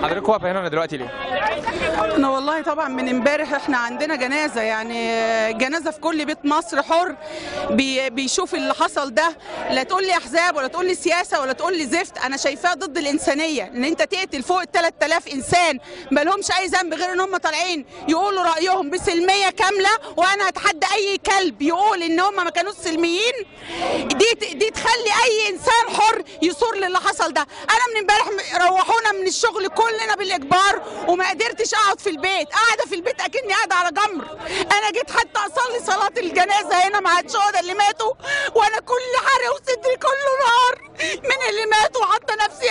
حضرتك واقفه هنا دلوقتي ليه؟ انا والله طبعا من امبارح احنا عندنا جنازه، يعني جنازه في كل بيت مصر حر بيشوف اللي حصل ده. لا تقول لي احزاب ولا تقول لي سياسه ولا تقول لي زفت، انا شايفاه ضد الانسانيه ان انت تقتل فوق ال 3000 انسان ما لهمش اي ذنب غير ان هم طالعين يقولوا رايهم بسلميه كامله. وانا اتحدى اي كلب يقول ان هم ما كانوش سلميين. دي تخلي اي انسان حر يثور للي حصل ده. انا من امبارح روحونا من الشغل كلنا بالاجبار وما قدرتش اقعد في البيت، قاعده في البيت اكني قاعده على جمر. انا جيت حتى اصلي صلاه الجنازه هنا مع الشهداء اللي ماتوا وانا كل حرق وصدري كله نار من اللي ماتوا، وحاطه نفسي